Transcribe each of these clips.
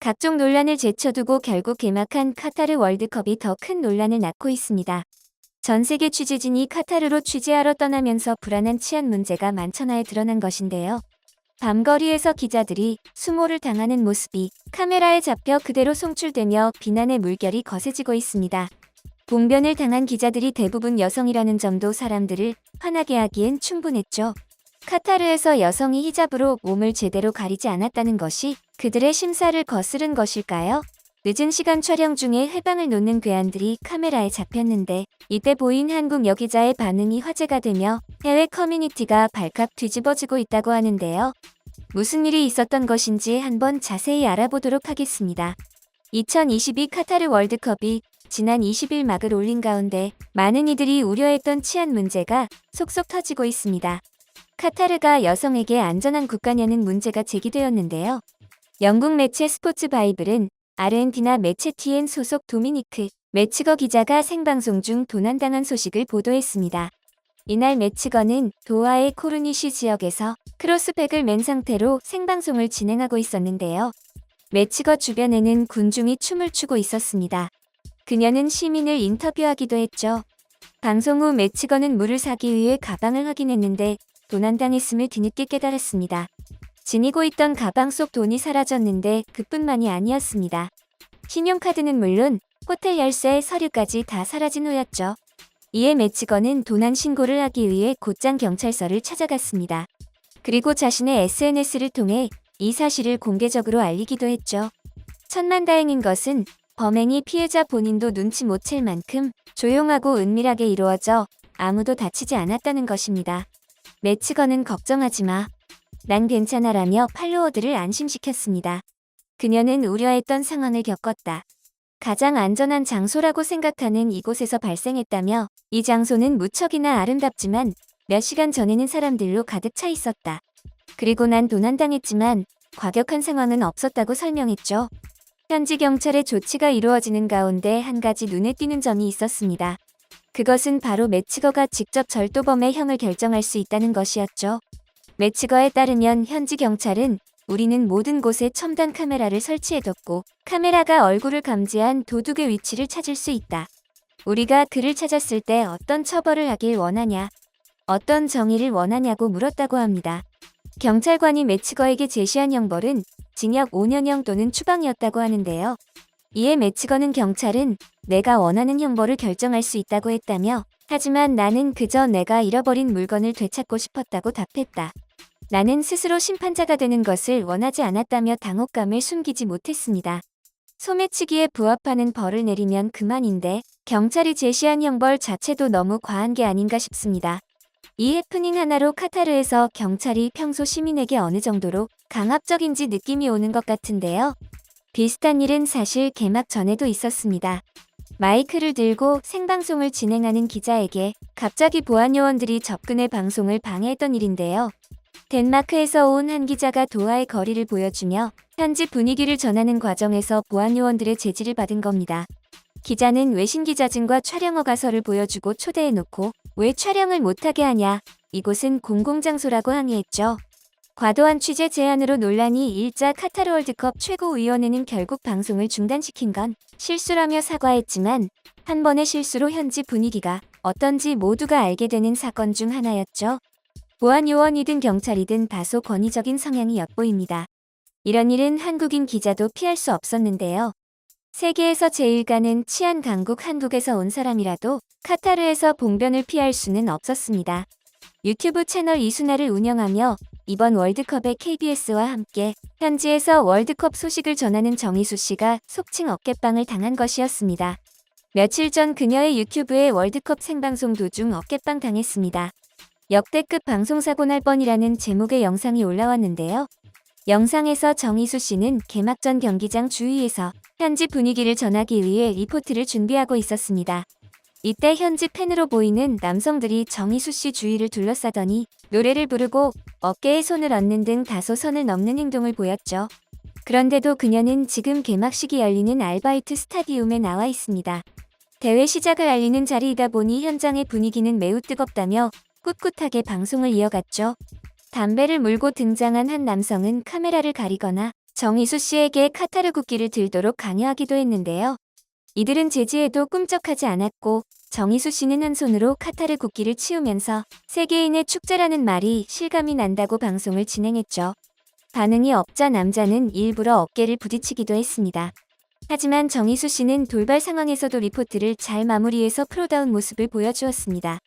각종 논란을 제쳐두고 결국 개막한 카타르 월드컵이 더 큰 논란을 낳고 있습니다. 전 세계 취재진이 카타르로 취재하러 떠나면서 불안한 치안 문제가 만천하에 드러난 것인데요. 밤거리에서 기자들이 수모를 당하는 모습이 카메라에 잡혀 그대로 송출되며 비난의 물결이 거세지고 있습니다. 봉변을 당한 기자들이 대부분 여성이라는 점도 사람들을 화나게 하기엔 충분했죠. 카타르에서 여성이 히잡으로 몸을 제대로 가리지 않았다는 것이 그들의 심사를 거스른 것일까요? 늦은 시간 촬영 중에 해방을 놓는 괴한들이 카메라에 잡혔는데 이때 보인 한국 여기자의 반응이 화제가 되며 해외 커뮤니티가 발칵 뒤집어지고 있다고 하는데요. 무슨 일이 있었던 것인지 한번 자세히 알아보도록 하겠습니다. 2022 카타르 월드컵이 지난 20일 막을 올린 가운데 많은 이들이 우려했던 치안 문제가 속속 터지고 있습니다. 카타르가 여성에게 안전한 국가냐는 문제가 제기되었는데요. 영국 매체 스포츠 바이블은 아르헨티나 매체 TN 소속 도미니크 매치거 기자가 생방송 중 도난당한 소식을 보도했습니다. 이날 매치거는 도하의 코르니시 지역에서 크로스백을 맨 상태로 생방송을 진행하고 있었는데요. 매치거 주변에는 군중이 춤을 추고 있었습니다. 그녀는 시민을 인터뷰하기도 했죠. 방송 후 매치거는 물을 사기 위해 가방을 확인했는데 도난당했음을 뒤늦게 깨달았습니다. 지니고 있던 가방 속 돈이 사라졌는데 그뿐만이 아니었습니다. 신용카드는 물론 호텔 열쇠, 서류까지 다 사라진 후였죠. 이에 매치거는 도난 신고를 하기 위해 곧장 경찰서를 찾아갔습니다. 그리고 자신의 SNS를 통해 이 사실을 공개적으로 알리기도 했죠. 천만다행인 것은 범행이 피해자 본인도 눈치 못 챌 만큼 조용하고 은밀하게 이루어져 아무도 다치지 않았다는 것입니다. 매치거는 걱정하지 마. 난 괜찮아라며 팔로워들을 안심시켰습니다. 그녀는 우려했던 상황을 겪었다. 가장 안전한 장소라고 생각하는 이곳에서 발생했다며 이 장소는 무척이나 아름답지만 몇 시간 전에는 사람들로 가득 차 있었다. 그리고 난 도난당했지만 과격한 상황은 없었다고 설명했죠. 현지 경찰의 조치가 이루어지는 가운데 한 가지 눈에 띄는 점이 있었습니다. 그것은 바로 매치거가 직접 절도범의 형을 결정할 수 있다는 것이었죠. 매치거에 따르면 현지 경찰은 우리는 모든 곳에 첨단 카메라를 설치해뒀고 카메라가 얼굴을 감지한 도둑의 위치를 찾을 수 있다. 우리가 그를 찾았을 때 어떤 처벌을 하길 원하냐, 어떤 정의를 원하냐고 물었다고 합니다. 경찰관이 매치거에게 제시한 형벌은 징역 5년형 또는 추방이었다고 하는데요. 이에 매치거는 경찰은 내가 원하는 형벌을 결정할 수 있다고 했다며 하지만 나는 그저 내가 잃어버린 물건을 되찾고 싶었다고 답했다. 나는 스스로 심판자가 되는 것을 원하지 않았다며 당혹감을 숨기지 못했습니다. 소매치기에 부합하는 벌을 내리면 그만인데 경찰이 제시한 형벌 자체도 너무 과한 게 아닌가 싶습니다. 이 해프닝 하나로 카타르에서 경찰이 평소 시민에게 어느 정도로 강압적인지 느낌이 오는 것 같은데요. 비슷한 일은 사실 개막 전에도 있었습니다. 마이크를 들고 생방송을 진행하는 기자에게 갑자기 보안 요원들이 접근해 방송을 방해했던 일인데요. 덴마크에서 온 한 기자가 도하의 거리를 보여주며 현지 분위기를 전하는 과정에서 보안 요원들의 제지를 받은 겁니다. 기자는 외신 기자증과 촬영 허가서를 보여주고 초대해놓고 왜 촬영을 못하게 하냐, 이곳은 공공장소라고 항의했죠. 과도한 취재 제한으로 논란이 일자 카타르 월드컵 최고위원회는 결국 방송을 중단시킨 건 실수라며 사과했지만 한 번의 실수로 현지 분위기가 어떤지 모두가 알게 되는 사건 중 하나였죠. 보안 요원이든 경찰이든 다소 권위적인 성향이 엿보입니다. 이런 일은 한국인 기자도 피할 수 없었는데요. 세계에서 제일 가는 치안 강국 한국에서 온 사람이라도 카타르에서 봉변을 피할 수는 없었습니다. 유튜브 채널 이순아를 운영하며 이번 월드컵에 KBS와 함께 현지에서 월드컵 소식을 전하는 정희수 씨가 속칭 어깨빵을 당한 것이었습니다. 며칠 전 그녀의 유튜브에 월드컵 생방송 도중 어깨빵 당했습니다. 역대급 방송사고 날 뻔이라는 제목의 영상이 올라왔는데요. 영상에서 정희수 씨는 개막 전 경기장 주위에서 현지 분위기를 전하기 위해 리포트를 준비하고 있었습니다. 이때 현지 팬으로 보이는 남성들이 정희수 씨 주위를 둘러싸더니 노래를 부르고 어깨에 손을 얹는 등 다소 선을 넘는 행동을 보였죠. 그런데도 그녀는 지금 개막식이 열리는 알바이트 스타디움에 나와 있습니다. 대회 시작을 알리는 자리이다 보니 현장의 분위기는 매우 뜨겁다며 꿋꿋하게 방송을 이어갔죠. 담배를 물고 등장한 한 남성은 카메라를 가리거나 정희수 씨에게 카타르 국기를 들도록 강요하기도 했는데요. 이들은 제지에도 꿈쩍하지 않았고 정희수 씨는 한 손으로 카타르 국기를 치우면서 세계인의 축제라는 말이 실감이 난다고 방송을 진행했죠. 반응이 없자 남자는 일부러 어깨를 부딪히기도 했습니다. 하지만 정희수 씨는 돌발 상황에서도 리포트를 잘 마무리해서 프로다운 모습을 보여주었습니다.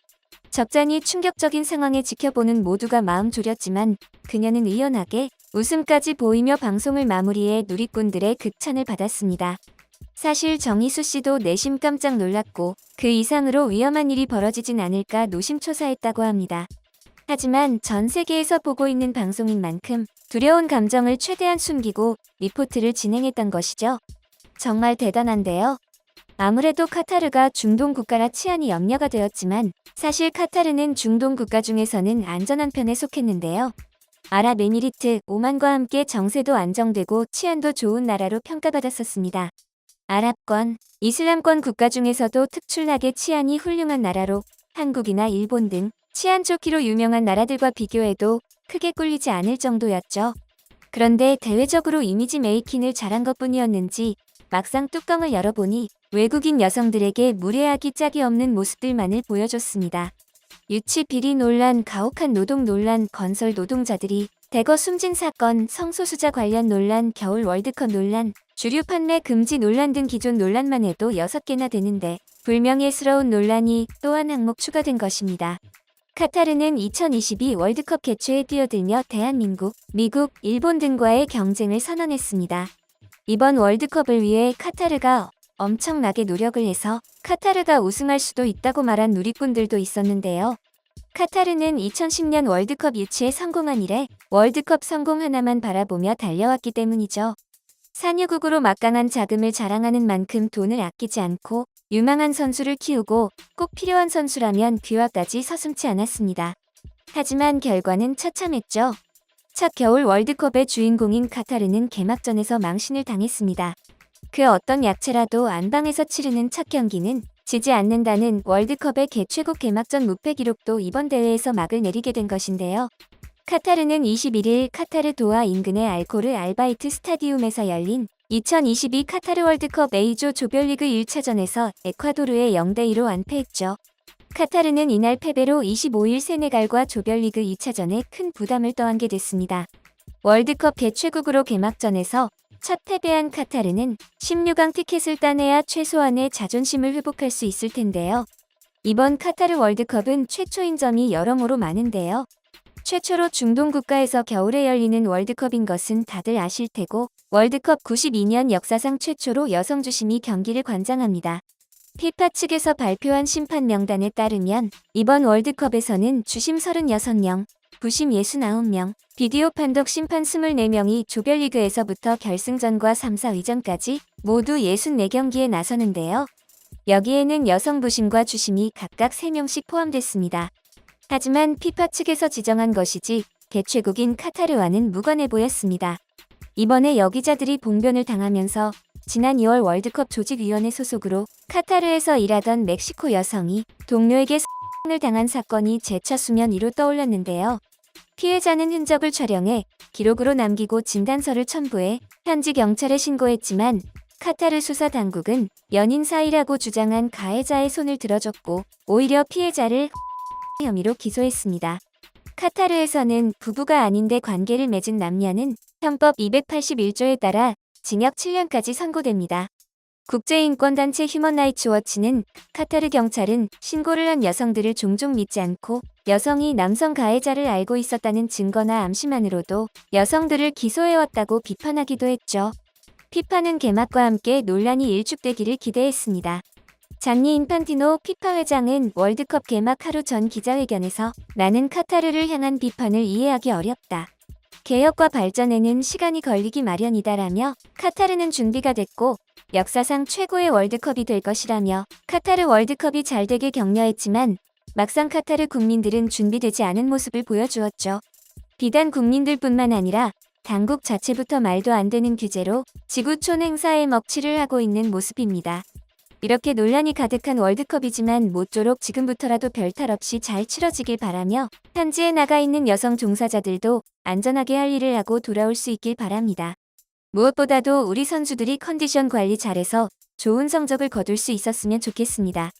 적잖이 충격적인 상황에 지켜보는 모두가 마음 졸였지만 그녀는 의연하게 웃음까지 보이며 방송을 마무리해 누리꾼들의 극찬을 받았습니다. 사실 정희수 씨도 내심 깜짝 놀랐고 그 이상으로 위험한 일이 벌어지진 않을까 노심초사했다고 합니다. 하지만 전 세계에서 보고 있는 방송인 만큼 두려운 감정을 최대한 숨기고 리포트를 진행했던 것이죠. 정말 대단한데요. 아무래도 카타르가 중동 국가라 치안이 염려가 되었지만 사실 카타르는 중동 국가 중에서는 안전한 편에 속했는데요. 아랍에미리트, 오만과 함께 정세도 안정되고 치안도 좋은 나라로 평가받았었습니다. 아랍권, 이슬람권 국가 중에서도 특출나게 치안이 훌륭한 나라로 한국이나 일본 등 치안 좋기로 유명한 나라들과 비교해도 크게 꿀리지 않을 정도였죠. 그런데 대외적으로 이미지 메이킹을 잘한 것뿐이었는지 막상 뚜껑을 열어보니 외국인 여성들에게 무례하기 짝이 없는 모습들만을 보여줬습니다. 유치 비리 논란, 가혹한 노동 논란, 건설 노동자들이 대거 숨진 사건, 성소수자 관련 논란, 겨울 월드컵 논란, 주류 판매 금지 논란 등 기존 논란만 해도 6개나 되는데 불명예스러운 논란이 또 한 항목 추가된 것입니다. 카타르는 2022 월드컵 개최에 뛰어들며 대한민국, 미국, 일본 등과의 경쟁을 선언했습니다. 이번 월드컵을 위해 카타르가 엄청나게 노력을 해서 카타르가 우승할 수도 있다고 말한 누리꾼들도 있었는데요. 카타르는 2010년 월드컵 유치에 성공한 이래 월드컵 성공 하나만 바라보며 달려왔기 때문이죠. 산유국으로 막강한 자금을 자랑하는 만큼 돈을 아끼지 않고 유망한 선수를 키우고 꼭 필요한 선수라면 귀화까지 서슴지 않았습니다. 하지만 결과는 처참했죠. 첫 겨울 월드컵의 주인공인 카타르는 개막전에서 망신을 당했습니다. 그 어떤 약체라도 안방에서 치르는 첫 경기는 지지 않는다는 월드컵의 개최국 개막전 무패 기록도 이번 대회에서 막을 내리게 된 것인데요. 카타르는 21일 카타르 도하 인근의 알코르 알바이트 스타디움에서 열린 2022 카타르 월드컵 A조 조별리그 1차전에서 에콰도르에 0대2로 완패했죠. 카타르는 이날 패배로 25일 세네갈과 조별리그 2차전에 큰 부담을 떠안게 됐습니다. 월드컵 개최국으로 개막전에서 첫 패배한 카타르는 16강 티켓을 따내야 최소한의 자존심을 회복할 수 있을 텐데요. 이번 카타르 월드컵은 최초인 점이 여러모로 많은데요. 최초로 중동 국가에서 겨울에 열리는 월드컵인 것은 다들 아실 테고 월드컵 92년 역사상 최초로 여성 주심이 경기를 관장합니다. 피파 측에서 발표한 심판 명단에 따르면 이번 월드컵에서는 주심 36명, 부심 69명, 비디오 판독 심판 24명이 조별리그에서부터 결승전과 3, 4위전까지 모두 64경기에 나서는데요. 여기에는 여성 부심과 주심이 각각 3명씩 포함됐습니다. 하지만 피파 측에서 지정한 것이지 개최국인 카타르와는 무관해 보였습니다. 이번에 여기자들이 봉변을 당하면서 지난 2월 월드컵 조직위원회 소속으로 카타르에서 일하던 멕시코 여성이 동료에게 을 당한 사건이 재차 수면 위로 떠올랐는데요. 피해자는 흔적을 촬영해 기록으로 남기고 진단서를 첨부해 현지 경찰에 신고했지만 카타르 수사 당국은 연인 사이라고 주장한 가해자의 손을 들어줬고 오히려 피해자를 혐의로 기소했습니다. 카타르에서는 부부가 아닌데 관계를 맺은 남녀는 형법 281조에 따라 징역 7년까지 선고됩니다. 국제인권단체 휴먼라이츠워치는 카타르 경찰은 신고를 한 여성들을 종종 믿지 않고 여성이 남성 가해자를 알고 있었다는 증거나 암시만으로도 여성들을 기소해왔다고 비판하기도 했죠. 피파는 개막과 함께 논란이 일축되기를 기대했습니다. 잔니 인판티노 피파 회장은 월드컵 개막 하루 전 기자회견에서 나는 카타르를 향한 비판을 이해하기 어렵다. 개혁과 발전에는 시간이 걸리기 마련이다라며 카타르는 준비가 됐고 역사상 최고의 월드컵이 될 것이라며 카타르 월드컵이 잘 되길 격려했지만 막상 카타르 국민들은 준비되지 않은 모습을 보여주었죠. 비단 국민들뿐만 아니라 당국 자체부터 말도 안 되는 규제로 지구촌 행사에 먹칠을 하고 있는 모습입니다. 이렇게 논란이 가득한 월드컵이지만 모쪼록 지금부터라도 별탈 없이 잘 치러지길 바라며 현지에 나가 있는 여성 종사자들도 안전하게 할 일을 하고 돌아올 수 있길 바랍니다. 무엇보다도 우리 선수들이 컨디션 관리 잘해서 좋은 성적을 거둘 수 있었으면 좋겠습니다.